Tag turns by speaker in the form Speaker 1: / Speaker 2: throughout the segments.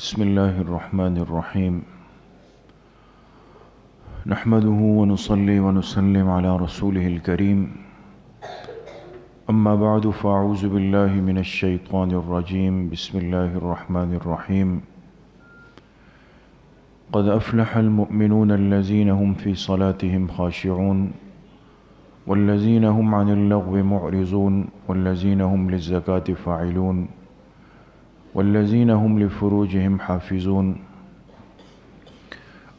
Speaker 1: بسم الله الرحمن الرحيم نحمده ونصلي ونسلم على رسوله الكريم أما بعد فأعوذ بالله من الشيطان الرجيم بسم الله الرحمن الرحيم قد أفلح المؤمنون الذين هم في صلاتهم خاشعون والذين هم عن اللغو معرضون والذين هم للزكاة فاعلون والذين هم لفروجهم حافظون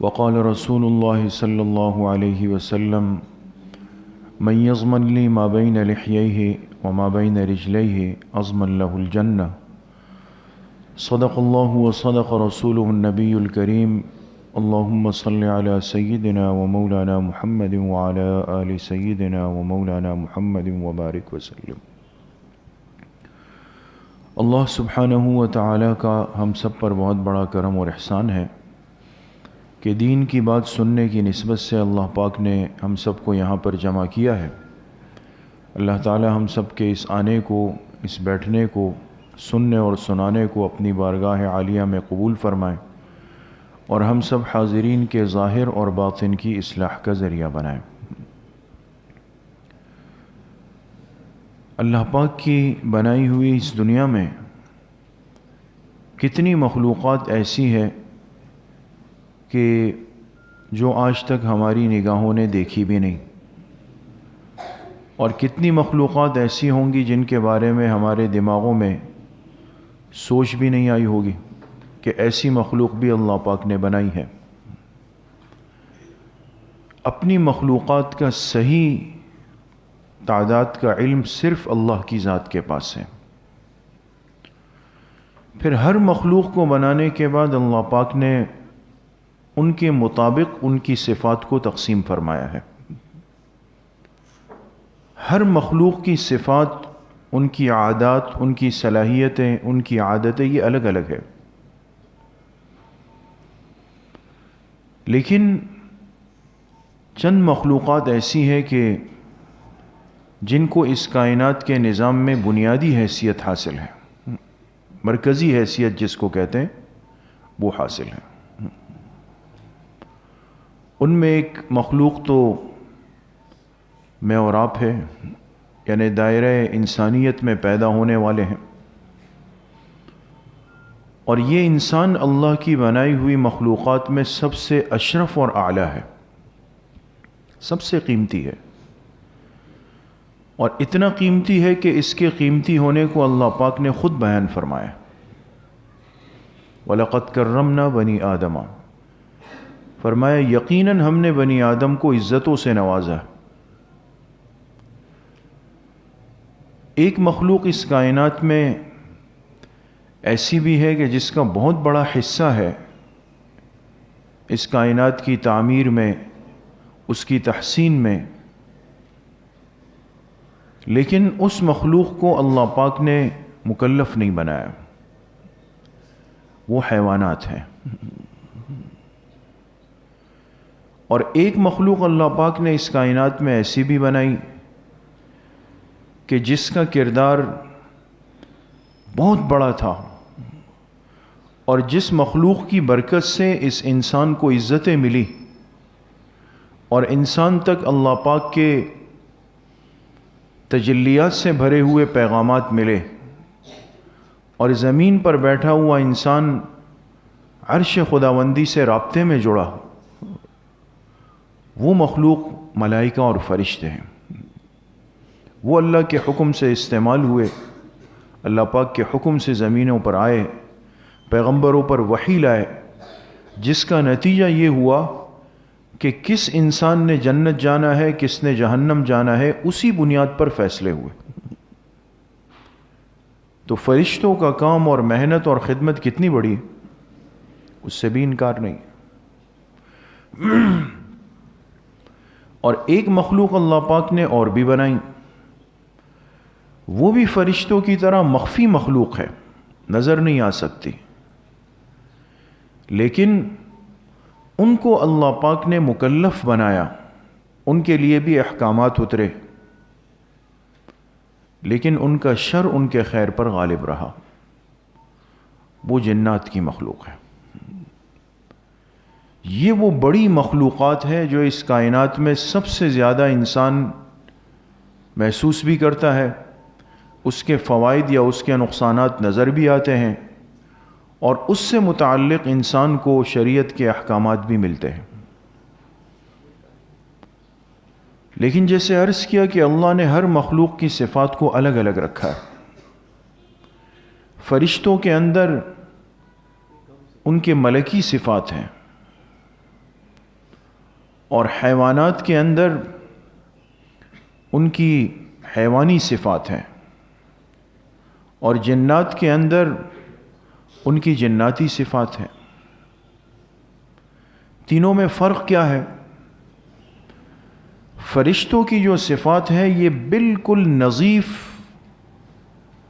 Speaker 1: وقال رسول الله صلى الله عليه وسلم من يضمن لي ما بين لحييه وما بين رجليه أضمن له الجنة صدق الله وصدق رسوله النبي الكريم اللهم صل على سيدنا ومولانا محمد وعلى آل سيدنا ومولانا محمد وبارك وسلم۔ اللہ سبحانہ و تعالیٰ کا ہم سب پر بہت بڑا کرم اور احسان ہے کہ دین کی بات سننے کی نسبت سے اللہ پاک نے ہم سب کو یہاں پر جمع کیا ہے۔ اللہ تعالیٰ ہم سب کے اس آنے کو، اس بیٹھنے کو، سننے اور سنانے کو اپنی بارگاہ عالیہ میں قبول فرمائے اور ہم سب حاضرین کے ظاہر اور باطن کی اصلاح کا ذریعہ بنائیں۔ اللہ پاک کی بنائی ہوئی اس دنیا میں کتنی مخلوقات ایسی ہے کہ جو آج تک ہماری نگاہوں نے دیکھی بھی نہیں، اور کتنی مخلوقات ایسی ہوں گی جن کے بارے میں ہمارے دماغوں میں سوچ بھی نہیں آئی ہوگی کہ ایسی مخلوق بھی اللہ پاک نے بنائی ہے۔ اپنی مخلوقات کا صحیح تعداد کا علم صرف اللہ کی ذات کے پاس ہے۔ پھر ہر مخلوق کو بنانے کے بعد اللہ پاک نے ان کے مطابق ان کی صفات کو تقسیم فرمایا ہے۔ ہر مخلوق کی صفات، ان کی عادات، ان کی صلاحیتیں، ان کی عادتیں یہ الگ الگ ہے، لیکن چند مخلوقات ایسی ہے کہ جن کو اس کائنات کے نظام میں بنیادی حیثیت حاصل ہے، مرکزی حیثیت جس کو کہتے ہیں وہ حاصل ہے۔ ان میں ایک مخلوق تو میں اور آپ ہے، یعنی دائرہ انسانیت میں پیدا ہونے والے ہیں، اور یہ انسان اللہ کی بنائی ہوئی مخلوقات میں سب سے اشرف اور اعلیٰ ہے، سب سے قیمتی ہے، اور اتنا قیمتی ہے کہ اس کے قیمتی ہونے کو اللہ پاک نے خود بیان فرمایا۔ وَلَقَدْ كَرَّمْنَا بَنِي آدَمَ، فرمایا یقیناً ہم نے بنی آدم کو عزتوں سے نوازا۔ ایک مخلوق اس کائنات میں ایسی بھی ہے کہ جس کا بہت بڑا حصہ ہے اس کائنات کی تعمیر میں، اس کی تحسین میں، لیکن اس مخلوق کو اللہ پاک نے مکلف نہیں بنایا، وہ حیوانات ہیں۔ اور ایک مخلوق اللہ پاک نے اس کائنات میں ایسی بھی بنائی کہ جس کا کردار بہت بڑا تھا، اور جس مخلوق کی برکت سے اس انسان کو عزتیں ملی اور انسان تک اللہ پاک کے تجلیات سے بھرے ہوئے پیغامات ملے، اور زمین پر بیٹھا ہوا انسان عرش خداوندی سے رابطے میں جڑا، وہ مخلوق ملائکہ اور فرشتے ہیں۔ وہ اللہ کے حکم سے استعمال ہوئے، اللہ پاک کے حکم سے زمینوں پر آئے، پیغمبروں پر وحی لائے، جس کا نتیجہ یہ ہوا کہ کس انسان نے جنت جانا ہے، کس نے جہنم جانا ہے، اسی بنیاد پر فیصلے ہوئے۔ تو فرشتوں کا کام اور محنت اور خدمت کتنی بڑی، اس سے بھی انکار نہیں۔ اور ایک مخلوق اللہ پاک نے اور بھی بنائی، وہ بھی فرشتوں کی طرح مخفی مخلوق ہے، نظر نہیں آ سکتی، لیکن ان کو اللہ پاک نے مکلف بنایا، ان کے لیے بھی احکامات اترے، لیکن ان کا شر ان کے خیر پر غالب رہا، وہ جنات کی مخلوق ہے۔ یہ وہ بڑی مخلوقات ہے جو اس کائنات میں سب سے زیادہ انسان محسوس بھی کرتا ہے، اس کے فوائد یا اس کے نقصانات نظر بھی آتے ہیں، اور اس سے متعلق انسان کو شریعت کے احکامات بھی ملتے ہیں۔ لیکن جیسے عرض کیا کہ اللہ نے ہر مخلوق کی صفات کو الگ الگ رکھا ہے۔ فرشتوں کے اندر ان کے ملکی صفات ہیں، اور حیوانات کے اندر ان کی حیوانی صفات ہیں، اور جنات کے اندر ان کی جناتی صفات ہیں۔ تینوں میں فرق کیا ہے؟ فرشتوں کی جو صفات ہے یہ بالکل نظیف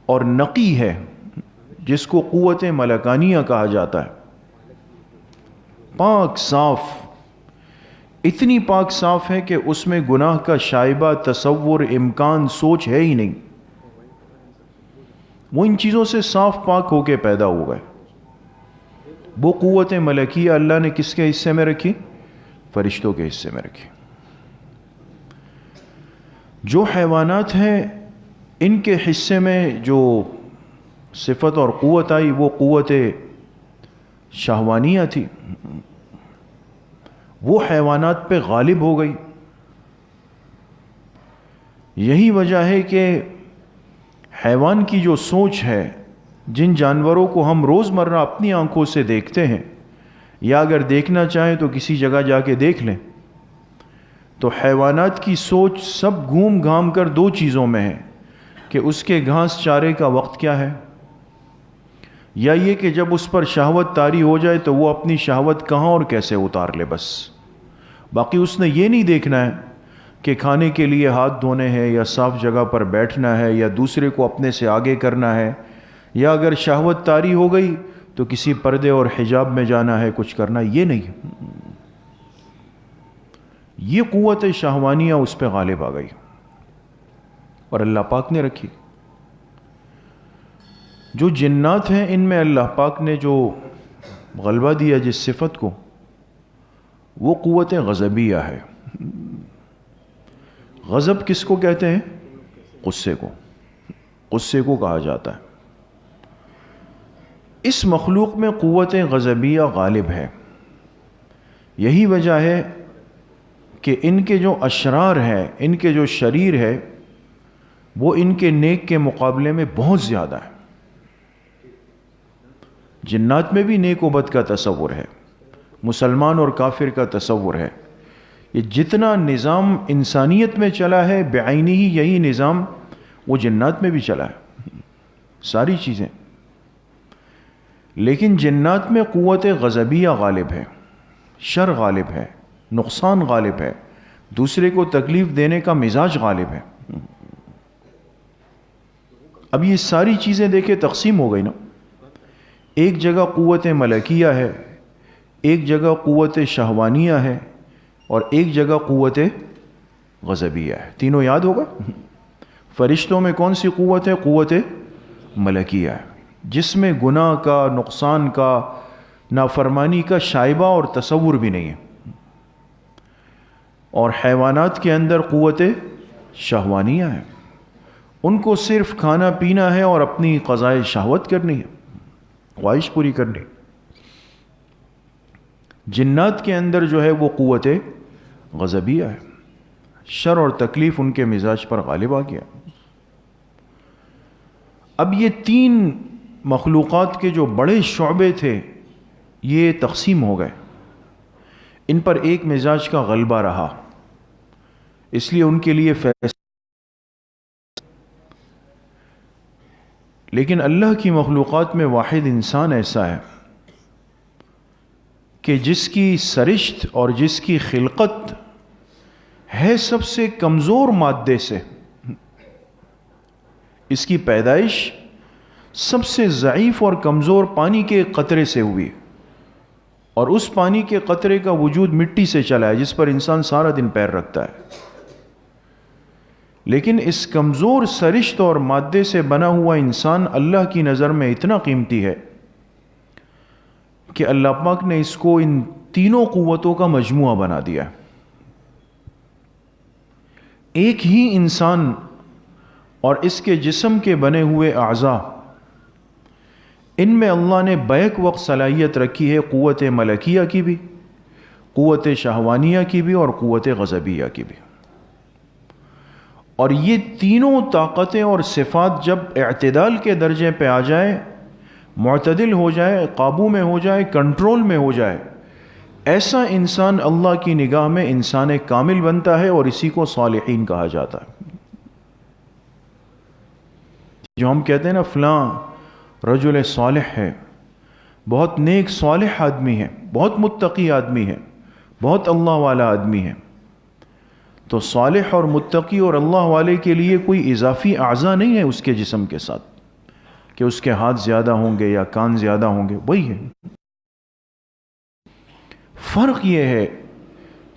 Speaker 1: اور نقی ہے، جس کو قوت ملکانیہ کہا جاتا ہے، پاک صاف، اتنی پاک صاف ہے کہ اس میں گناہ کا شائبہ، تصور، امکان، سوچ ہے ہی نہیں۔ وہ ان چیزوں سے صاف پاک ہو کے پیدا ہو گئے۔ وہ قوت ملکیہ اللہ نے کس کے حصے میں رکھی؟ فرشتوں کے حصے میں رکھی۔ جو حیوانات ہیں ان کے حصے میں جو صفت اور قوت آئی وہ قوت شہوانیہ تھی، وہ حیوانات پہ غالب ہو گئی۔ یہی وجہ ہے کہ حیوان کی جو سوچ ہے، جن جانوروں کو ہم روزمرہ اپنی آنکھوں سے دیکھتے ہیں، یا اگر دیکھنا چاہیں تو کسی جگہ جا کے دیکھ لیں، تو حیوانات کی سوچ سب گھوم گھام کر دو چیزوں میں ہے کہ اس کے گھاس چارے کا وقت کیا ہے، یا یہ کہ جب اس پر شہوت طاری ہو جائے تو وہ اپنی شہوت کہاں اور کیسے اتار لے۔ بس باقی اس نے یہ نہیں دیکھنا ہے کہ کھانے کے لیے ہاتھ دھونے ہیں، یا صاف جگہ پر بیٹھنا ہے، یا دوسرے کو اپنے سے آگے کرنا ہے، یا اگر شہوت طاری ہو گئی تو کسی پردے اور حجاب میں جانا ہے، کچھ کرنا، یہ نہیں۔ یہ قوت شہوانیہ اس پہ غالب آ گئی اور اللہ پاک نے رکھی۔ جو جنات ہیں ان میں اللہ پاک نے جو غلبہ دیا جس صفت کو، وہ قوت غضبیہ ہے۔ غضب کس کو کہتے ہیں؟ غصے کو، غصے کو کہا جاتا ہے۔ اس مخلوق میں قوت غضبیہ غالب ہے۔ یہی وجہ ہے کہ ان کے جو اشرار ہیں، ان کے جو شریر ہے، وہ ان کے نیک کے مقابلے میں بہت زیادہ ہے۔ جنات میں بھی نیک و بد کا تصور ہے، مسلمان اور کافر کا تصور ہے۔ یہ جتنا نظام انسانیت میں چلا ہے بعینی ہی یہی نظام وہ جنات میں بھی چلا ہے، ساری چیزیں۔ لیکن جنات میں قوت غضبیہ غالب ہے، شر غالب ہے، نقصان غالب ہے، دوسرے کو تکلیف دینے کا مزاج غالب ہے۔ اب یہ ساری چیزیں دیکھیں تقسیم ہو گئی نا، ایک جگہ قوت ملکیہ ہے، ایک جگہ قوت شہوانیہ ہے، اور ایک جگہ قوت غضبیہ ہے۔ تینوں یاد ہوگا؟ فرشتوں میں کون سی قوت ہے؟ قوت ملکیہ ہے، جس میں گناہ کا، نقصان کا، نافرمانی کا شائبہ اور تصور بھی نہیں ہے۔ اور حیوانات کے اندر قوت شہوانیہ ہے، ان کو صرف کھانا پینا ہے اور اپنی قضائے شہوت کرنی ہے، خواہش پوری کرنی۔ جنات کے اندر جو ہے وہ قوت غضبیہ ہے، شر اور تکلیف ان کے مزاج پر غالب آ گیا۔ اب یہ تین مخلوقات کے جو بڑے شعبے تھے یہ تقسیم ہو گئے، ان پر ایک مزاج کا غلبہ رہا، اس لیے ان کے لیے فیصلہ۔ لیکن اللہ کی مخلوقات میں واحد انسان ایسا ہے کہ جس کی سرشت اور جس کی خلقت ہے سب سے کمزور مادے سے، اس کی پیدائش سب سے ضعیف اور کمزور پانی کے قطرے سے ہوئی، اور اس پانی کے قطرے کا وجود مٹی سے چلا ہے جس پر انسان سارا دن پیر رکھتا ہے۔ لیکن اس کمزور سرشت اور مادے سے بنا ہوا انسان اللہ کی نظر میں اتنا قیمتی ہے کہ اللہ پاک نے اس کو ان تینوں قوتوں کا مجموعہ بنا دیا ہے. ایک ہی انسان اور اس کے جسم کے بنے ہوئے اعضاء، ان میں اللہ نے بیک وقت صلاحیت رکھی ہے قوت ملکیہ کی بھی، قوت شہوانیہ کی بھی، اور قوت غضبیہ کی بھی. اور یہ تینوں طاقتیں اور صفات جب اعتدال کے درجے پہ آ جائے، معتدل ہو جائے، قابو میں ہو جائے، کنٹرول میں ہو جائے، ایسا انسان اللہ کی نگاہ میں انسان کامل بنتا ہے، اور اسی کو صالحین کہا جاتا ہے. جو ہم کہتے ہیں نا فلاں رجل صالح ہے، بہت نیک صالح آدمی ہے، بہت متقی آدمی ہے، بہت اللہ والا آدمی ہے، تو صالح اور متقی اور اللہ والے کے لیے کوئی اضافی اعضاء نہیں ہے اس کے جسم کے ساتھ کہ اس کے ہاتھ زیادہ ہوں گے یا کان زیادہ ہوں گے. وہی ہے. فرق یہ ہے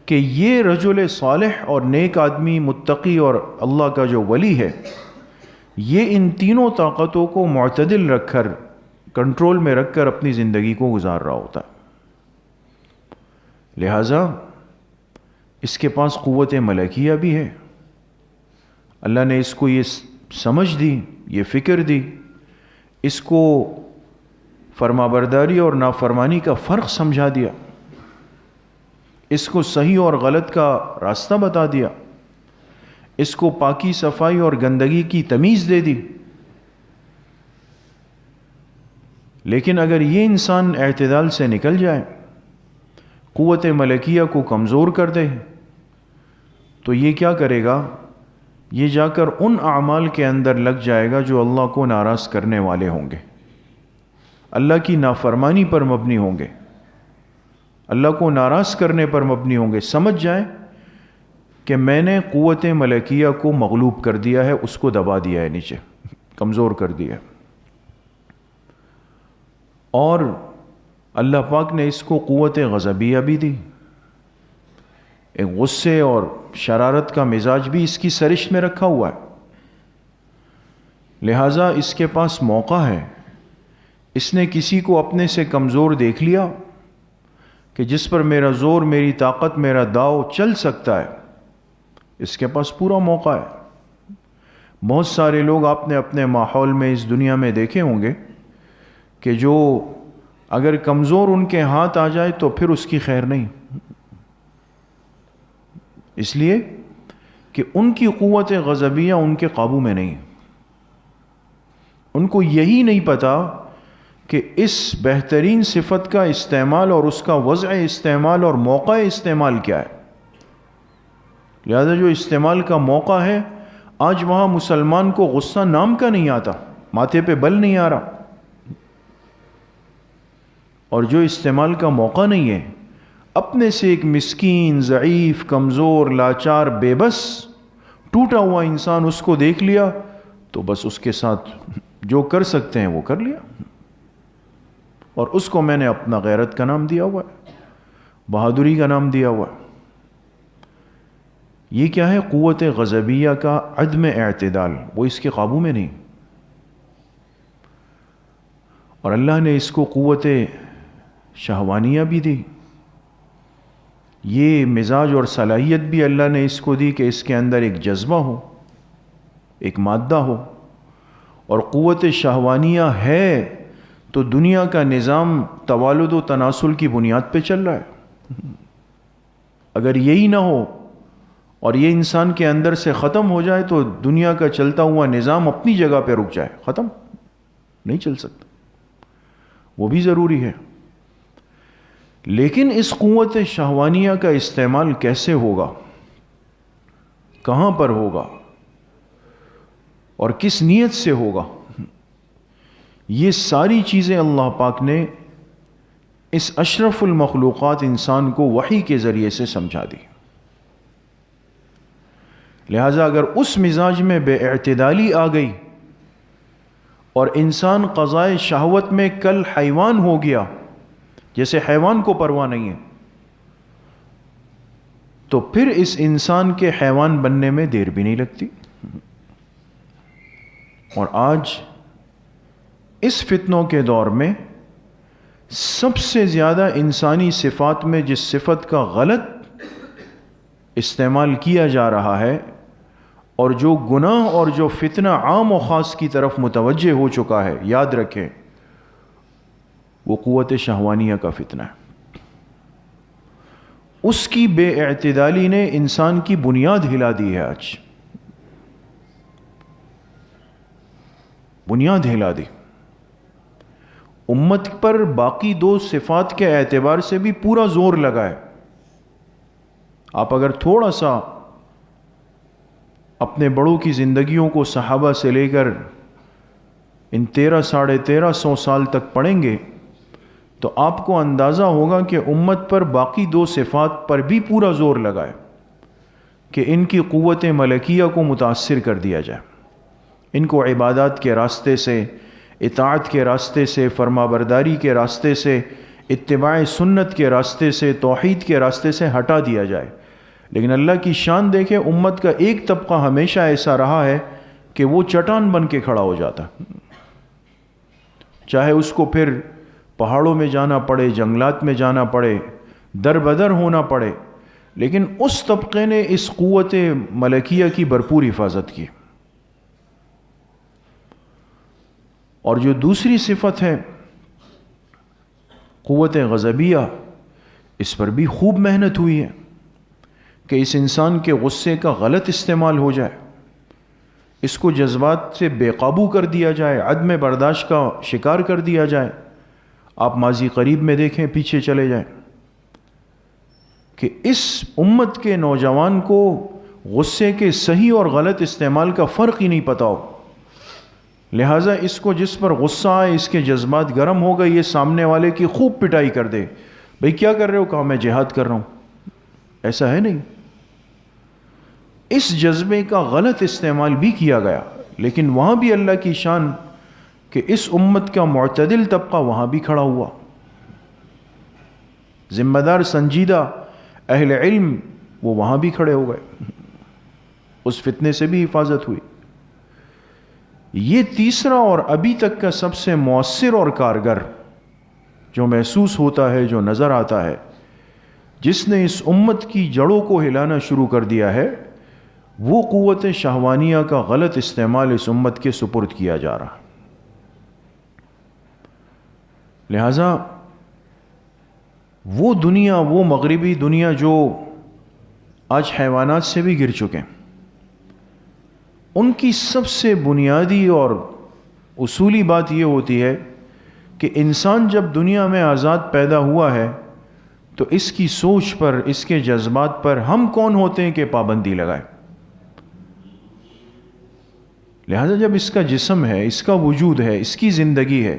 Speaker 1: کہ یہ رجل صالح اور نیک آدمی، متقی اور اللہ کا جو ولی ہے، یہ ان تینوں طاقتوں کو معتدل رکھ کر، کنٹرول میں رکھ کر اپنی زندگی کو گزار رہا ہوتا ہے. لہذا اس کے پاس قوت ملکیہ بھی ہے. اللہ نے اس کو یہ سمجھ دی، یہ فکر دی، اس کو فرمانبرداری اور نافرمانی کا فرق سمجھا دیا، اس کو صحیح اور غلط کا راستہ بتا دیا، اس کو پاکی صفائی اور گندگی کی تمیز دے دی. لیکن اگر یہ انسان اعتدال سے نکل جائے، قوت ملکیہ کو کمزور کر دے، تو یہ کیا کرے گا؟ یہ جا کر ان اعمال کے اندر لگ جائے گا جو اللہ کو ناراض کرنے والے ہوں گے، اللہ کی نافرمانی پر مبنی ہوں گے، اللہ کو ناراض کرنے پر مبنی ہوں گے. سمجھ جائیں کہ میں نے قوت ملکیہ کو مغلوب کر دیا ہے، اس کو دبا دیا ہے، نیچے کمزور کر دیا ہے. اور اللہ پاک نے اس کو قوت غضبیہ بھی دی، ایک غصے اور شرارت کا مزاج بھی اس کی سرشت میں رکھا ہوا ہے. لہٰذا اس کے پاس موقع ہے، اس نے کسی کو اپنے سے کمزور دیکھ لیا کہ جس پر میرا زور، میری طاقت، میرا داؤ چل سکتا ہے، اس کے پاس پورا موقع ہے. بہت سارے لوگ آپ نے اپنے ماحول میں اس دنیا میں دیکھے ہوں گے کہ جو اگر کمزور ان کے ہاتھ آ جائے تو پھر اس کی خیر نہیں، اس لیے کہ ان کی قوت غضبیہ ان کے قابو میں نہیں. ان کو یہی نہیں پتا کہ اس بہترین صفت کا استعمال اور اس کا وضع استعمال اور موقع استعمال کیا ہے. لہذا جو استعمال کا موقع ہے، آج وہاں مسلمان کو غصہ نام کا نہیں آتا، ماتھے پہ بل نہیں آ رہا. اور جو استعمال کا موقع نہیں ہے، اپنے سے ایک مسکین، ضعیف، کمزور، لاچار، بے بس، ٹوٹا ہوا انسان اس کو دیکھ لیا تو بس اس کے ساتھ جو کر سکتے ہیں وہ کر لیا. اور اس کو میں نے اپنا غیرت کا نام دیا ہوا ہے، بہادری کا نام دیا ہوا ہے. یہ کیا ہے؟ قوت غضبیہ کا عدم اعتدال، وہ اس کے قابو میں نہیں. اور اللہ نے اس کو قوت شہوانیہ بھی دی، یہ مزاج اور صلاحیت بھی اللہ نے اس کو دی کہ اس کے اندر ایک جذبہ ہو، ایک مادہ ہو. اور قوت شہوانیہ ہے تو دنیا کا نظام توالد و تناسل کی بنیاد پہ چل رہا ہے. اگر یہی نہ ہو اور یہ انسان کے اندر سے ختم ہو جائے تو دنیا کا چلتا ہوا نظام اپنی جگہ پہ رک جائے، ختم نہیں چل سکتا. وہ بھی ضروری ہے. لیکن اس قوت شہوانیہ کا استعمال کیسے ہوگا، کہاں پر ہوگا اور کس نیت سے ہوگا، یہ ساری چیزیں اللہ پاک نے اس اشرف المخلوقات انسان کو وحی کے ذریعے سے سمجھا دی. لہذا اگر اس مزاج میں بے اعتدالی آ گئی اور انسان قضائے شہوت میں کل حیوان ہو گیا، جیسے حیوان کو پرواہ نہیں ہے، تو پھر اس انسان کے حیوان بننے میں دیر بھی نہیں لگتی. اور آج اس فتنوں کے دور میں سب سے زیادہ انسانی صفات میں جس صفت کا غلط استعمال کیا جا رہا ہے اور جو گناہ اور جو فتنہ عام و خاص کی طرف متوجہ ہو چکا ہے، یاد رکھیں، وہ قوت شہوانیہ کا فتنہ ہے۔ اس کی بے اعتدالی نے انسان کی بنیاد ہلا دی ہے، آج بنیاد ہلا دی۔ امت پر باقی دو صفات کے اعتبار سے بھی پورا زور لگا ہے۔ آپ اگر تھوڑا سا اپنے بڑوں کی زندگیوں کو صحابہ سے لے کر ان 1300 سال تک پڑھیں گے تو آپ کو اندازہ ہوگا کہ امت پر باقی دو صفات پر بھی پورا زور لگا ہے کہ ان کی قوت ملکیہ کو متاثر کر دیا جائے، ان کو عبادات کے راستے سے، اطاعت کے راستے سے، فرما برداری کے راستے سے، اتباع سنت کے راستے سے، توحید کے راستے سے ہٹا دیا جائے۔ لیکن اللہ کی شان دیکھیں، امت کا ایک طبقہ ہمیشہ ایسا رہا ہے کہ وہ چٹان بن کے کھڑا ہو جاتا، چاہے اس کو پھر پہاڑوں میں جانا پڑے، جنگلات میں جانا پڑے، در بدر ہونا پڑے، لیکن اس طبقے نے اس قوت ملکیہ کی بھرپور حفاظت کی۔ اور جو دوسری صفت ہے قوت غضبیہ، اس پر بھی خوب محنت ہوئی ہے کہ اس انسان کے غصے کا غلط استعمال ہو جائے، اس کو جذبات سے بے قابو کر دیا جائے، عدم برداشت کا شکار کر دیا جائے۔ آپ ماضی قریب میں دیکھیں، پیچھے چلے جائیں کہ اس امت کے نوجوان کو غصے کے صحیح اور غلط استعمال کا فرق ہی نہیں پتہ ہو، لہٰذا اس کو جس پر غصہ آئے، اس کے جذبات گرم ہو گئے، یہ سامنے والے کی خوب پٹائی کر دے۔ بھئی کیا کر رہے ہو؟ کہا میں جہاد کر رہا ہوں۔ ایسا ہے نہیں، اس جذبے کا غلط استعمال بھی کیا گیا، لیکن وہاں بھی اللہ کی شان کہ اس امت کا معتدل طبقہ وہاں بھی کھڑا ہوا، ذمہ دار سنجیدہ اہل علم وہ وہاں بھی کھڑے ہو گئے، اس فتنے سے بھی حفاظت ہوئی۔ یہ تیسرا اور ابھی تک کا سب سے مؤثر اور کارگر جو محسوس ہوتا ہے، جو نظر آتا ہے، جس نے اس امت کی جڑوں کو ہلانا شروع کر دیا ہے، وہ قوت شہوانیہ کا غلط استعمال اس امت کے سپرد کیا جا رہا۔ لہذا وہ دنیا، وہ مغربی دنیا جو آج حیوانات سے بھی گر چکے ہیں، ان کی سب سے بنیادی اور اصولی بات یہ ہوتی ہے کہ انسان جب دنیا میں آزاد پیدا ہوا ہے تو اس کی سوچ پر، اس کے جذبات پر ہم کون ہوتے ہیں کہ پابندی لگائے؟ لہذا جب اس کا جسم ہے، اس کا وجود ہے، اس کی زندگی ہے،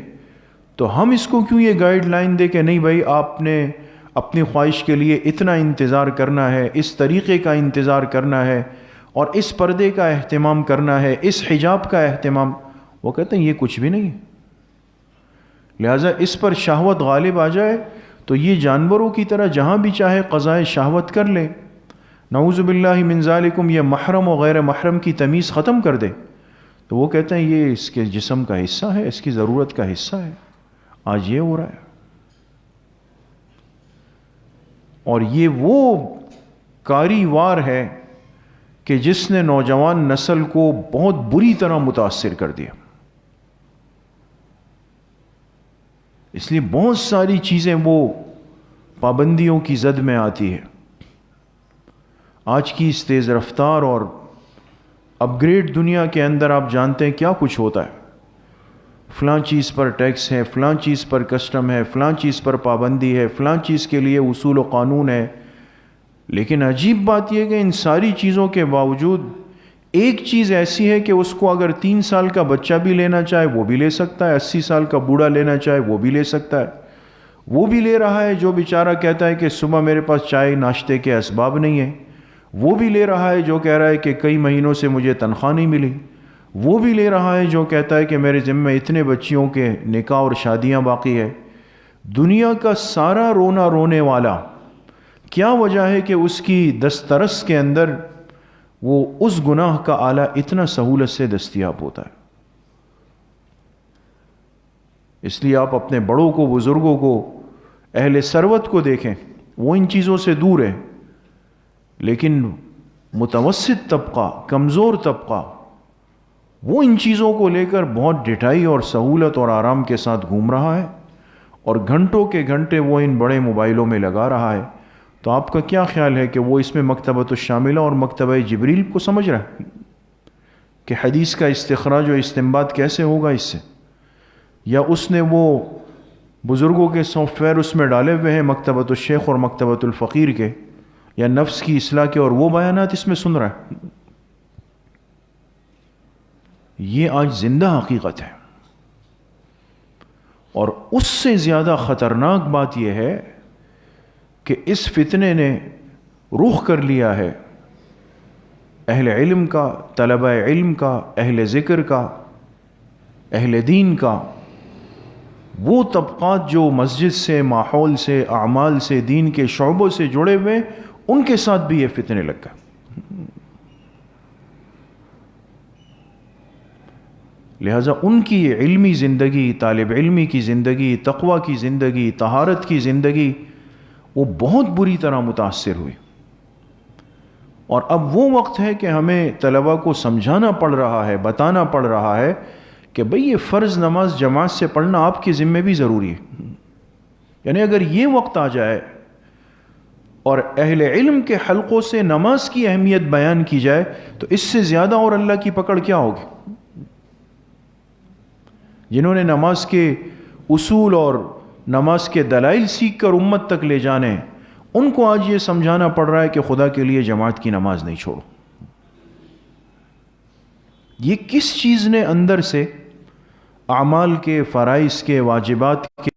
Speaker 1: تو ہم اس کو کیوں یہ گائیڈ لائن دے کہ نہیں بھائی آپ نے اپنی خواہش کے لیے اتنا انتظار کرنا ہے، اس طریقے کا انتظار کرنا ہے، اور اس پردے کا اہتمام کرنا ہے، اس حجاب کا اہتمام؟ وہ کہتے ہیں یہ کچھ بھی نہیں ہے۔ لہذا اس پر شہوت غالب آ جائے تو یہ جانوروں کی طرح جہاں بھی چاہے قضائے شہوت کر لے، نعوذ باللہ من ذالکم، یہ محرم و غیر محرم کی تمیز ختم کر دے۔ تو وہ کہتے ہیں یہ اس کے جسم کا حصہ ہے، اس کی ضرورت کا حصہ ہے۔ آج یہ ہو رہا ہے، اور یہ وہ کاری وار ہے کہ جس نے نوجوان نسل کو بہت بری طرح متاثر کر دیا۔ اس لیے بہت ساری چیزیں وہ پابندیوں کی زد میں آتی ہے۔ آج کی اس تیز رفتار اور اپ گریڈ دنیا کے اندر آپ جانتے ہیں کیا کچھ ہوتا ہے، فلاں چیز پر ٹیکس ہے، فلاں چیز پر کسٹم ہے، فلاں چیز پر پابندی ہے، فلاں چیز کے لیے اصول و قانون ہے۔ لیکن عجیب بات یہ کہ ان ساری چیزوں کے باوجود ایک چیز ایسی ہے کہ اس کو اگر 3 سال کا بچہ بھی لینا چاہے وہ بھی لے سکتا ہے، 80 سال کا بوڑھا لینا چاہے وہ بھی لے سکتا ہے۔ وہ بھی لے رہا ہے جو بیچارہ کہتا ہے کہ صبح میرے پاس چائے ناشتے کے اسباب نہیں ہیں، وہ بھی لے رہا ہے جو کہہ رہا ہے کہ کئی مہینوں سے مجھے تنخواہ نہیں ملی، وہ بھی لے رہا ہے جو کہتا ہے کہ میرے ذمہ اتنے بچیوں کے نکاح اور شادیاں باقی ہے۔ دنیا کا سارا رونا رونے والا، کیا وجہ ہے کہ اس کی دسترس کے اندر وہ اس گناہ کا آلہ اتنا سہولت سے دستیاب ہوتا ہے؟ اس لیے آپ اپنے بڑوں کو، بزرگوں کو، اہل ثروت کو دیکھیں، وہ ان چیزوں سے دور ہے، لیکن متوسط طبقہ، کمزور طبقہ، وہ ان چیزوں کو لے کر بہت ڈٹائی اور سہولت اور آرام کے ساتھ گھوم رہا ہے، اور گھنٹوں کے گھنٹے وہ ان بڑے موبائلوں میں لگا رہا ہے۔ تو آپ کا کیا خیال ہے کہ وہ اس میں مکتبۃ الشاملہ اور مکتبہ جبریل کو سمجھ رہا ہے کہ حدیث کا استخراج و استنباط کیسے ہوگا اس سے؟ یا اس نے وہ بزرگوں کے سافٹ ویئر اس میں ڈالے ہوئے ہیں، مکتبۃ الشیخ اور مکتبۃ الفقیر کے، یا نفس کی اصلاح کے، اور وہ بیانات اس میں سن رہا ہے؟ یہ آج زندہ حقیقت ہے۔ اور اس سے زیادہ خطرناک بات یہ ہے کہ اس فتنے نے رخ کر لیا ہے اہل علم کا، طلبہ علم کا، اہل ذکر کا، اہل دین کا، وہ طبقات جو مسجد سے، ماحول سے، اعمال سے، دین کے شعبوں سے جڑے ہوئے، ان کے ساتھ بھی یہ فتنے لگ گئے۔ لہٰذا ان کی علمی زندگی، طالب علمی کی زندگی، تقوی کی زندگی، طہارت کی زندگی، وہ بہت بری طرح متاثر ہوئی۔ اور اب وہ وقت ہے کہ ہمیں طلباء کو سمجھانا پڑ رہا ہے، بتانا پڑ رہا ہے کہ بھئی یہ فرض نماز جماعت سے پڑھنا آپ کے ذمہ بھی ضروری ہے۔ یعنی اگر یہ وقت آ جائے اور اہل علم کے حلقوں سے نماز کی اہمیت بیان کی جائے تو اس سے زیادہ اور اللہ کی پکڑ کیا ہوگی؟ جنہوں نے نماز کے اصول اور نماز کے دلائل سیکھ کر امت تک لے جانے، ان کو آج یہ سمجھانا پڑ رہا ہے کہ خدا کے لیے جماعت کی نماز نہیں چھوڑو۔ یہ کس چیز نے اندر سے اعمال کے، فرائض کے، واجبات کی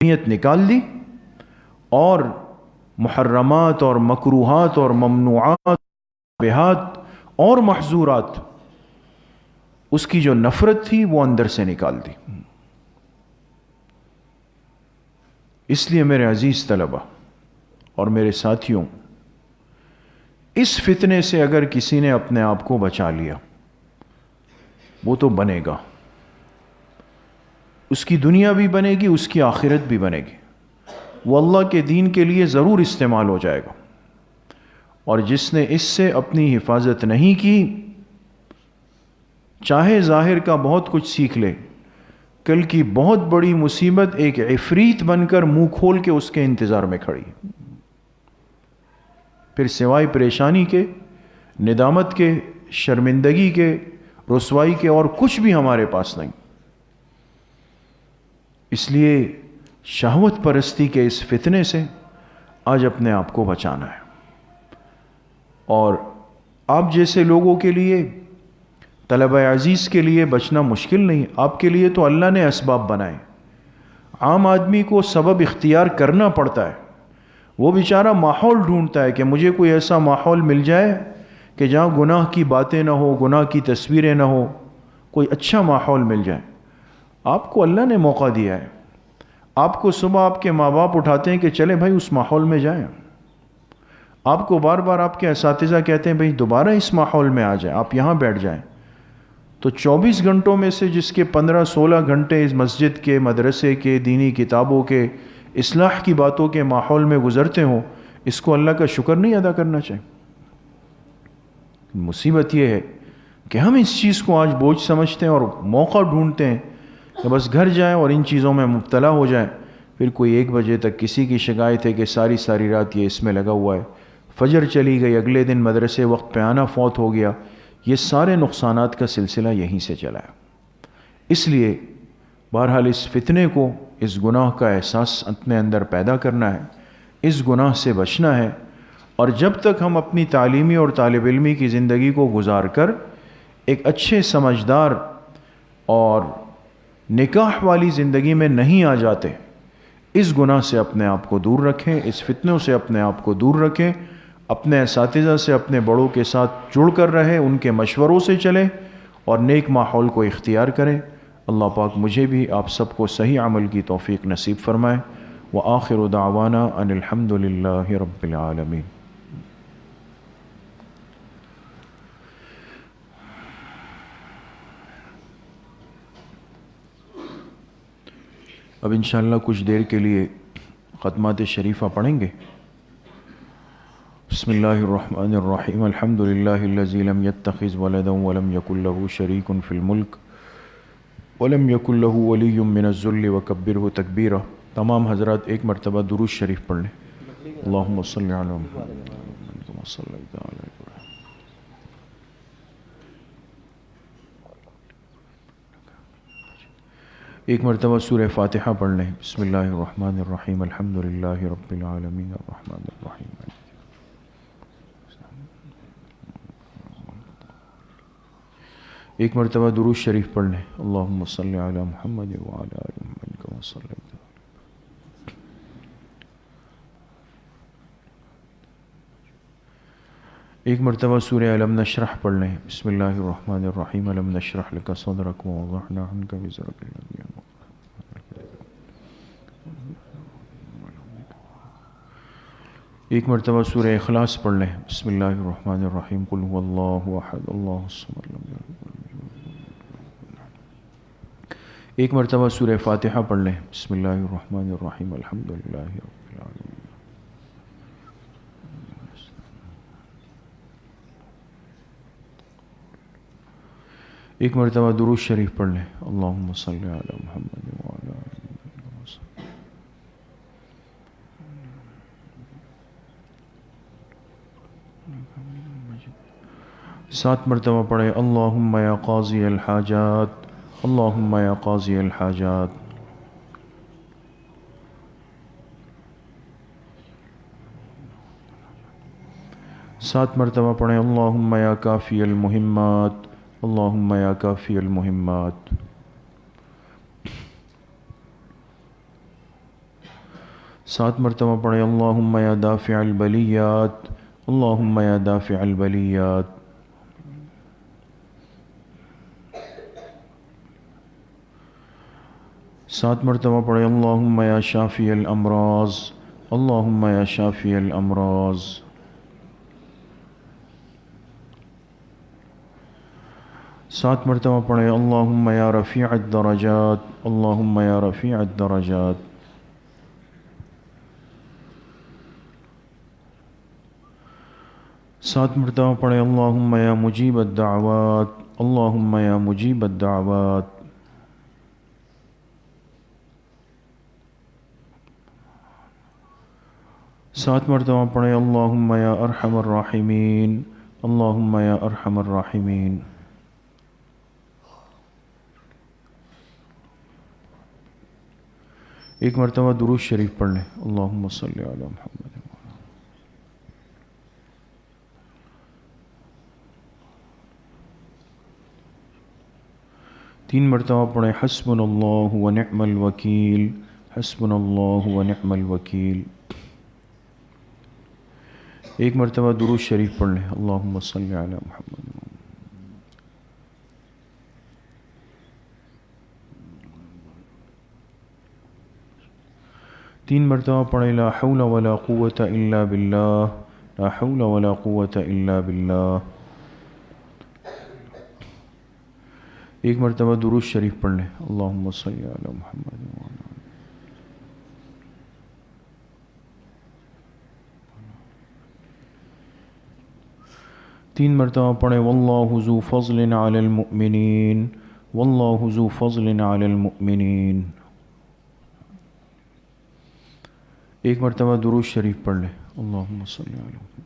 Speaker 1: اہمیت نکال دی، اور محرمات اور مکروہات اور ممنوعات، بہات اور محظورات، اس کی جو نفرت تھی وہ اندر سے نکال دی۔ اس لیے میرے عزیز طلبہ اور میرے ساتھیوں، اس فتنے سے اگر کسی نے اپنے آپ کو بچا لیا، وہ تو بنے گا، اس کی دنیا بھی بنے گی، اس کی آخرت بھی بنے گی، وہ اللہ کے دین کے لیے ضرور استعمال ہو جائے گا۔ اور جس نے اس سے اپنی حفاظت نہیں کی، چاہے ظاہر کا بہت کچھ سیکھ لے، کل کی بہت بڑی مصیبت ایک عفریت بن کر منہ کھول کے اس کے انتظار میں کھڑی، پھر سوائے پریشانی کے، ندامت کے، شرمندگی کے، رسوائی کے اور کچھ بھی ہمارے پاس نہیں۔ اس لیے شہوت پرستی کے اس فتنے سے آج اپنے آپ کو بچانا ہے۔ اور آپ جیسے لوگوں کے لیے، طلبہ عزیز کے لیے بچنا مشکل نہیں، آپ کے لیے تو اللہ نے اسباب بنائے۔ عام آدمی کو سبب اختیار کرنا پڑتا ہے، وہ بیچارہ ماحول ڈھونڈتا ہے کہ مجھے کوئی ایسا ماحول مل جائے کہ جہاں گناہ کی باتیں نہ ہو، گناہ کی تصویریں نہ ہو، کوئی اچھا ماحول مل جائے۔ آپ کو اللہ نے موقع دیا ہے، آپ کو صبح آپ کے ماں باپ اٹھاتے ہیں کہ چلے بھائی اس ماحول میں جائیں، آپ کو بار بار آپ کے اساتذہ کہتے ہیں بھائی دوبارہ اس ماحول میں آ جائیں، آپ یہاں بیٹھ جائیں، تو 24 گھنٹوں میں سے جس کے 15-16 گھنٹے اس مسجد کے، مدرسے کے، دینی کتابوں کے، اصلاح کی باتوں کے ماحول میں گزرتے ہوں، اس کو اللہ کا شکر نہیں ادا کرنا چاہیے؟ مصیبت یہ ہے کہ ہم اس چیز کو آج بوجھ سمجھتے ہیں اور موقع ڈھونڈتے ہیں کہ بس گھر جائیں اور ان چیزوں میں مبتلا ہو جائیں۔ پھر کوئی 1 بجے تک کسی کی شکایت ہے کہ ساری رات یہ اس میں لگا ہوا ہے، فجر چلی گئی، اگلے دن مدرسے وقت پہ آنا فوت ہو گیا، یہ سارے نقصانات کا سلسلہ یہیں سے چلا ہے۔ اس لیے بہرحال اس فتنے کو، اس گناہ کا احساس اپنے اندر پیدا کرنا ہے، اس گناہ سے بچنا ہے، اور جب تک ہم اپنی تعلیمی اور طالب علمی کی زندگی کو گزار کر ایک اچھے، سمجھدار اور نکاح والی زندگی میں نہیں آ جاتے، اس گناہ سے اپنے آپ کو دور رکھیں، اس فتنوں سے اپنے آپ کو دور رکھیں، اپنے اساتذہ سے، اپنے بڑوں کے ساتھ جڑ کر رہیں، ان کے مشوروں سے چلیں اور نیک ماحول کو اختیار کریں۔ اللہ پاک مجھے بھی آپ سب کو صحیح عمل کی توفیق نصیب فرمائے۔ وآخر دعوانا ان الحمد للہ رب العالمین۔ اب انشاءاللہ کچھ دیر کے لیے ختمات شریفہ پڑھیں گے. بسم اللہ الرحمن الرحیم. الحمد للہ الذی لم یتخذ ولدا ولم یکن له شریک فی الملک ولم یکن له ولی من الذل وکبرہ تکبیرا. تمام حضرات ایک مرتبہ درود شریف پڑھ لیں. اللہم صلی علی محمد کما صلیت علی ابراہیم. ایک مرتبہ سورہ فاتحہ پڑھ لیں. بسم اللہ الرحمن الرحیم. الحمد للہ رب العالمین الرحمن الرحیم. ایک مرتبہ درود شریف پڑھ لیں. اللہم صلی علی محمد وعلی آل محمد کما صلیت. ایک مرتبہ سورہ الم نشرح پڑھ لیں. بسم اللہ الرحمن الرحیم. الم نشرح لک صدرک ووضعنا عنک وزرک الذی انقض. ایک مرتبہ سورہ اخلاص پڑھ لیں. بسم اللہ الرحمن الرحیم. قل هو اللہ احد اللہ الصمد لم یلد ولم یولد. ایک مرتبہ سورہ فاتحہ پڑھ لیں. بسم اللہ الرحمن الرحیم. الحمد للہ رب العالمین. ایک مرتبہ درود شریف پڑھ لیں. اللہم صلی علی محمد وعلی آل محمد. 7 مرتبہ پڑھیں. اللہم یا قاضی الحاجات. اللہم یا قاضی الحاجات. سات مرتبہ پڑھیں. اللہم یا کافی المہمات. اللہم یا کافی المہمات. سات مرتبہ پڑھیں. اللہم یا دافع البلیات. اللہم یا دافع البلیات. سات مرتبہ پڑھیں. اللہم یا شافی الامراض. اللہم یا شافی الامراض. سات مرتبہ پڑھیں. اللہم یا رفیع الدرجات. اللہم یا رفیع الدرجات. سات مرتبہ پڑھیں. اللہم یا مجیب الدعوات. اللہم یا مجیب الدعوات. سات مرتبہ پڑھیں. اللہم یا ارحم الراحمین. اللہم یا ارحم الراحمین. ایک مرتبہ درود شریف پڑھ لیں. اللہم صلی علی محمد. 3 مرتبہ پڑھیں. حسبنا اللہ ونعم الوکیل. حسبنا اللہ ونعم الوکیل. ایک مرتبہ درود شریف پڑھ لیں. اللہم صلی علی محمد. 3 مرتبہ پڑھیں. لا حول ولا قوة الا باللہ. لا حول ولا قوة الا باللہ. ایک مرتبہ درود شریف پڑھ لیں. اللہم صلی علی محمد. 3 مرتبہ پڑھیں. واللہ ذو فضل علی المؤمنین. واللہ ذو فضل علی المؤمنین. ایک مرتبہ درود شریف پڑھ لیں. اللہم صلی علی محمد.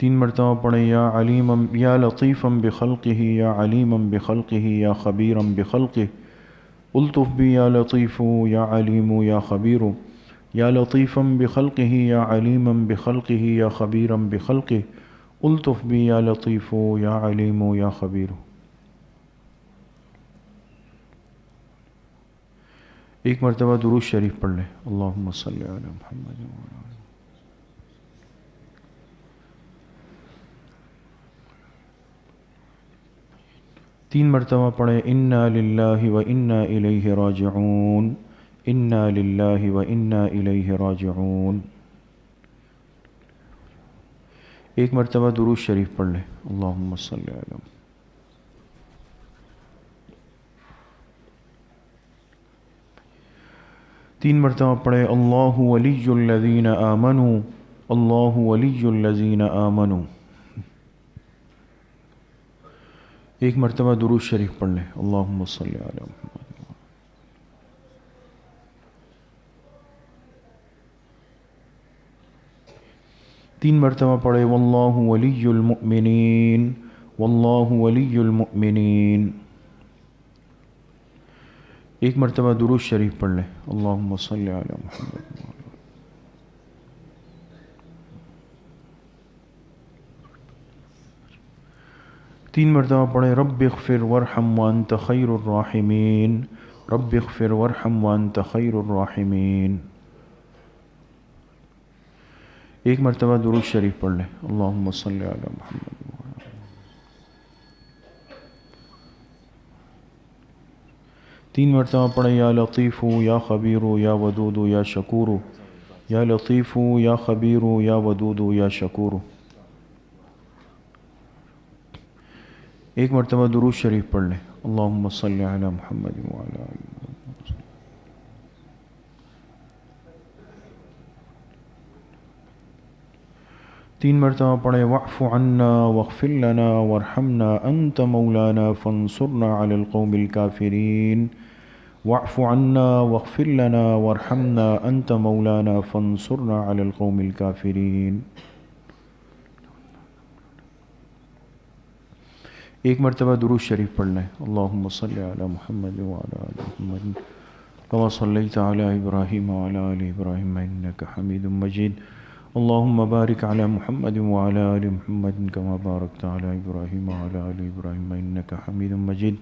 Speaker 1: 3 مرتبہ پڑھیں. یا علیما یا لطیفا بخلقہ. یا علیما بخلقہ. یا خبیرا بخلقہ. الطف بی یا لطیف یا علیم یا خبیر. یا لطیفا بخلقہ. یا علیما بخلقہ. یا خبیرا بخلقہ. الطف بی یا لطیف یا علیم یا خبیر. ایک مرتبہ درود شریف پڑھ لیں. اللہم صلی علی محمد. 3 مرتبہ پڑھیں. انا للہ و انا الیہ راجعون. انا للہ و انا الیہ راجعون. ایک مرتبہ درود شریف پڑھ لیں، اللہم صلی علی۔ 3 مرتبہ پڑھے اللہ ولی الذین آمنوا، اللہ ولی الذین آمنوا۔ ایک مرتبہ درود شریف پڑھ لیں، اللہم صلی علی محمد۔ 3 مرتبہ پڑھے واللہ ولی المؤمنین، واللہ ولی المؤمنین۔ ایک مرتبہ درود شریف پڑھ لیں، اللہم صلی علی محمد۔ 3 مرتبہ پڑھے رب اغفر وارحم وانت خیر الراحمین، رب اغفر وارحم وانت خیر الراحمین۔ ایک مرتبہ درود شریف پڑھ لیں، اللہم صلی علی محمد۔ 3 مرتبہ پڑھیں یا لطیف یا خبیر یا ودود یا شکور، یا لطیف یا خبیر یا ودود یا شکور۔ ایک مرتبہ درود شریف پڑھ لیں، اللہم صلی علی محمد وعلی آلہ۔ 3 مرتبہ پڑھیں واعف عنا واغفر لنا وارحمنا انت مولانا فانصرنا علی القوم الکافرین، واعف عنا واغفر لنا وارحمنا انت مولانا فانصرنا علی القوم الکافرین۔ ایک مرتبہ درود شریف پڑھ لیں، اللہم صلی علی محمد وعلی آل محمد کما صلیت علی ابراہیم وعلی آل ابراہیم انک حمید مجید، اللہم بارک علی محمد وعلی آل محمد کما بارکت علی ابراہیم وعلی آل ابراہیم انک حمید مجید۔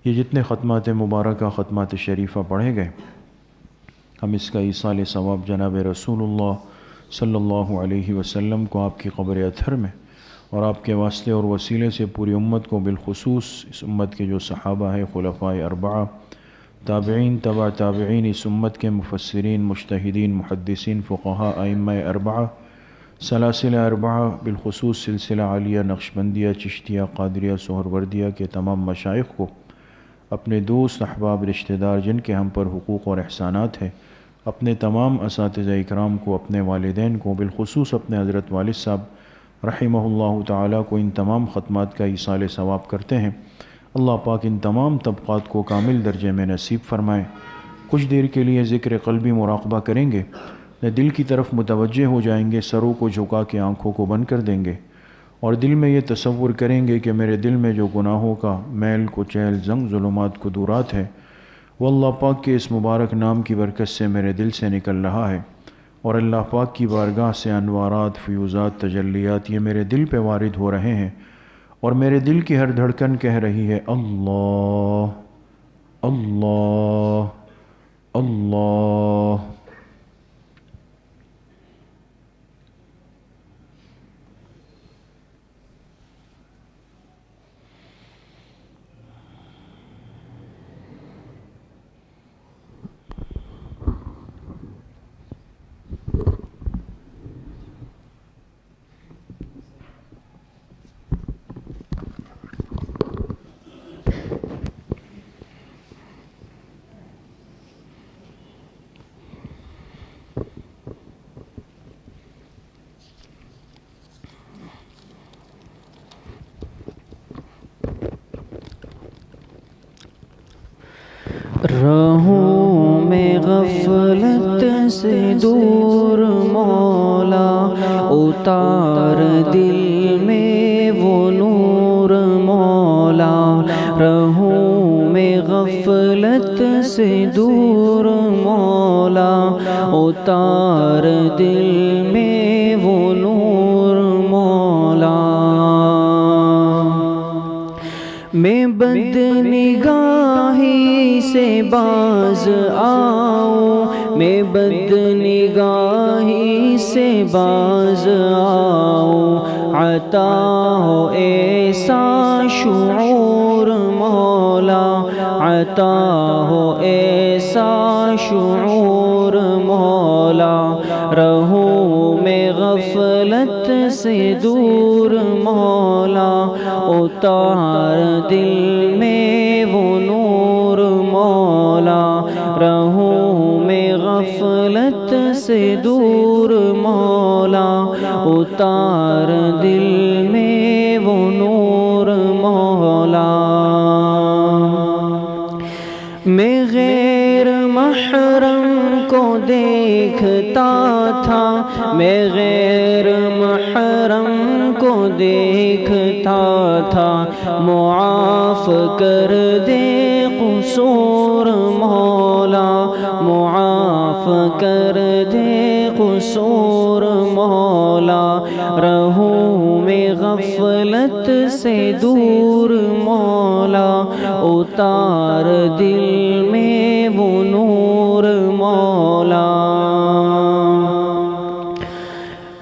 Speaker 1: یہ جتنے ختمات مبارکہ ختمات شریفہ پڑھے گئے، ہم اس کا ایصال ثواب جناب رسول اللہ صلی اللہ علیہ وسلم کو آپ کی قبر اطہر میں اور آپ کے واسطے اور وسیلے سے پوری امت کو، بالخصوص اس امت کے جو صحابہ ہیں، خلفائے اربعہ، تابعین، تبع تابعین، اس امت کے مفسرین، مجتہدین، محدثین، فقہاء، ائمہ اربعہ، سلاسل اربعہ، بالخصوص سلسلہ عالیہ، نقشبندیہ، چشتیہ، قادریہ، سہروردیہ کے تمام مشائخ کو، اپنے دوست، احباب، رشتہ دار جن کے ہم پر حقوق اور احسانات ہیں، اپنے تمام اساتذہ اکرام کو، اپنے والدین کو، بالخصوص اپنے حضرت والد صاحب رحمہ اللہ تعالیٰ کو ان تمام ختمات کا ایصال ثواب کرتے ہیں۔ اللہ پاک ان تمام طبقات کو کامل درجے میں نصیب فرمائے۔ کچھ دیر کے لیے ذکر قلبی مراقبہ کریں گے، دل کی طرف متوجہ ہو جائیں گے، سروں کو جھکا کے آنکھوں کو بند کر دیں گے اور دل میں یہ تصور کریں گے کہ میرے دل میں جو گناہوں کا میل کچیل، زنگ، ظلمات، قدورات ہے، وہ اللہ پاک کے اس مبارک نام کی برکت سے میرے دل سے نکل رہا ہے، اور اللہ پاک کی بارگاہ سے انوارات، فیوزات، تجلیات یہ میرے دل پہ وارد ہو رہے ہیں، اور میرے دل کی ہر دھڑکن کہہ رہی ہے اللہ اللہ اللہ۔
Speaker 2: رہوں میں غفلت سے دور مولا، اتار دل میں وہ نور مولا۔ رہوں میں غفلت سے دور مولا، اتار دل میں وہ نور مولا۔ میں بد نگاہی سے باز آؤں، میں بد نگاہی سے باز آؤں، عطا ہو ایسا شعور مولا، عطا ہو ایسا شعور مولا۔ رہوں میں میں غفلت سے دور مولا، اتار دل میں وہ نور مولا، رہوں میں غفلت سے دور مولا، اتار دل میں وہ نور مولا۔ میں غیر محرم کو دیکھتا تھا، میں غیر محرم کو دیکھتا تھا، معاف کر دے قصور مولا، معاف کر دے قصور مولا، رہوں میں غفلت سے دور مولا، اتار دل میں وہ نور مولا۔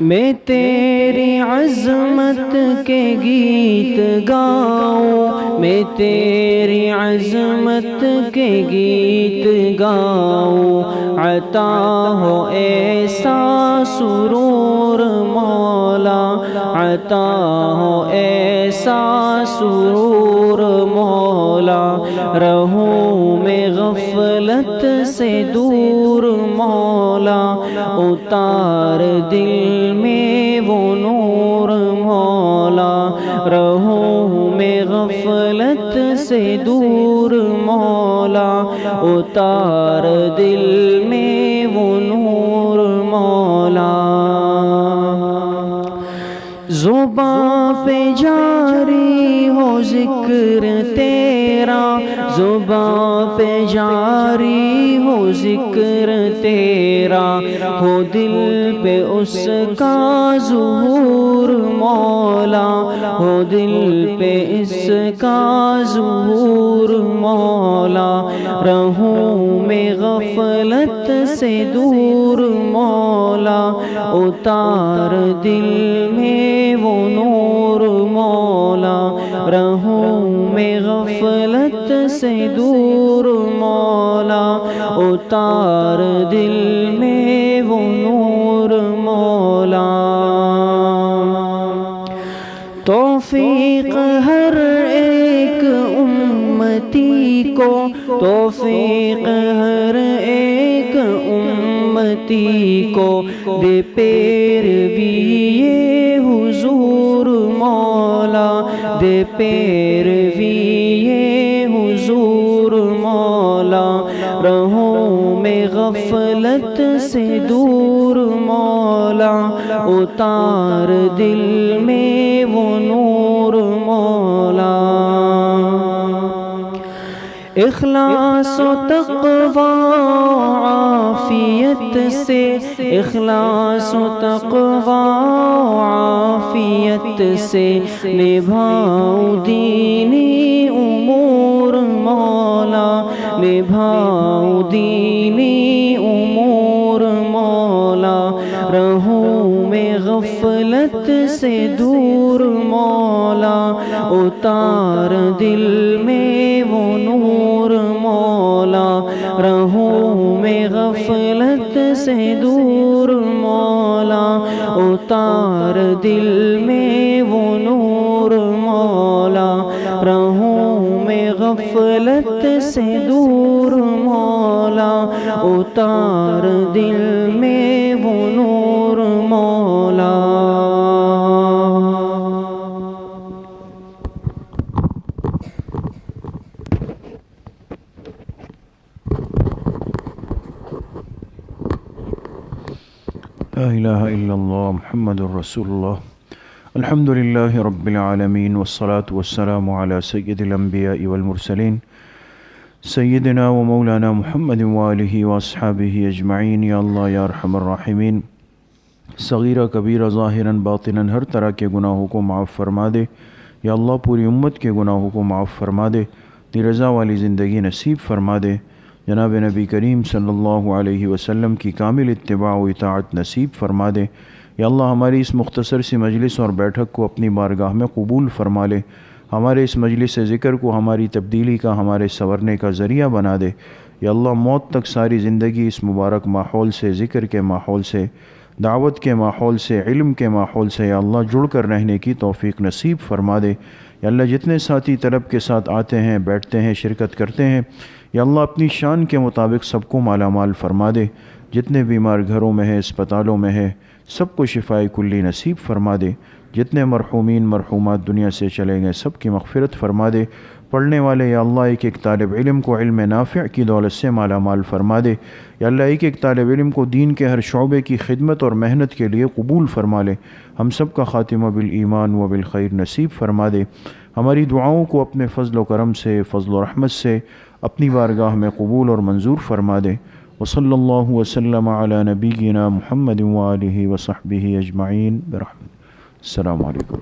Speaker 2: میں تیری عظمت کے گیت گاؤں، میں تیری عظمت کے گیت گاؤں، عطا ہو ایسا سرور مولا، عطا ہو ایسا سرور مولا، رہوں میں غفلت سے دور مولا، اتار دل میں وہ نور مولا، رہوں میں غفلت سے دور مولا، اتار دل میں وہ نور مولا۔ زباں پہ جاری ہو ذکر تیرا، زباں پہ جاری ہو ذکر تیرا، ہو دل پہ اس کا ظہور مولا، ہو دل پہ اس کا ظہور مولا، رہوں میں غفلت سے دور مولا، اتار دل میں وہ نور مولا، رہوں میں غفلت سے دور مولا، اتار دل میں وہ نور مولا۔ توفیق ہر ایک امتی کو، توفیق ہر ایک امتی کو، دے پیروی حضور مولا، دے پیروی حضور مولا، رہوں میں غفلت سے دور مولا، اتار دل میں وہ نور مولا۔ اخلاص و تقوی عافیت سے، اخلاص و تقوی عافیت سے، نبھاؤں دینی امور مولا، نبھاؤں دینی امور مولا، رہوں میں غفلت سے دور مولا، اتار دل میں وہ نور مولا، رہوں میں غفلت سے دور مولا، اتار دل میں وہ نور مولا، رہوں میں غفلت سے دور مولا، اتار دل میں وہ نور مولا۔
Speaker 1: لا الہ الا اللہ محمد الرسول اللہ۔ الحمدللہ رب العالمین، والصلاة والسلام علی سید الانبیاء والمرسلین، سیدنا و مولانا محمد وآلہ واصحابہ اجمعین۔ یا اللہ یا ارحم الراحمین، صغیرہ کبیرہ ظاہراً باطناً ہر طرح کے گناہوں کو معاف فرما دے۔ یا اللہ پوری امت کے گناہوں کو معاف فرما دے، تیری رضا والی زندگی نصیب فرما دے۔ جناب نبی کریم صلی اللہ علیہ وسلم کی کامل اتباع و اطاعت نصیب فرما دے۔ یا اللہ ہماری اس مختصر سی مجلس اور بیٹھک کو اپنی بارگاہ میں قبول فرما لے۔ ہمارے اس مجلس ذکر کو ہماری تبدیلی کا، ہمارے سنورنے کا ذریعہ بنا دے۔ یا اللہ موت تک ساری زندگی اس مبارک ماحول سے، ذکر کے ماحول سے دعوت کے ماحول سے، علم کے ماحول سے یا اللہ جڑ کر رہنے کی توفیق نصیب فرما دے۔ یا اللہ جتنے ساتھی طلب کے ساتھ آتے ہیں، بیٹھتے ہیں، شرکت کرتے ہیں، یا اللہ اپنی شان کے مطابق سب کو مالا مال فرما دے۔ جتنے بیمار گھروں میں ہیں، اسپتالوں میں ہیں، سب کو شفائے کلی نصیب فرما دے۔ جتنے مرحومین مرحومات دنیا سے چلے گئے سب کی مغفرت فرما دے۔ پڑھنے والے یا اللہ ایک ایک طالب علم کو علم نافع کی دولت سے مالا مال فرما دے۔ یا اللہ ایک ایک طالب علم کو دین کے ہر شعبے کی خدمت اور محنت کے لیے قبول فرما لے۔ ہم سب کا خاتمہ بالایمان و بالخیر نصیب فرما دے۔ ہماری دعاؤں کو اپنے فضل و کرم سے، فضل و رحمت سے اپنی بارگاہ میں قبول اور منظور فرما دے۔ وصلی اللہ وسلم علی نبینا محمد وآلہ وصحبہ اجمعین برحمتہ۔ السلام علیکم۔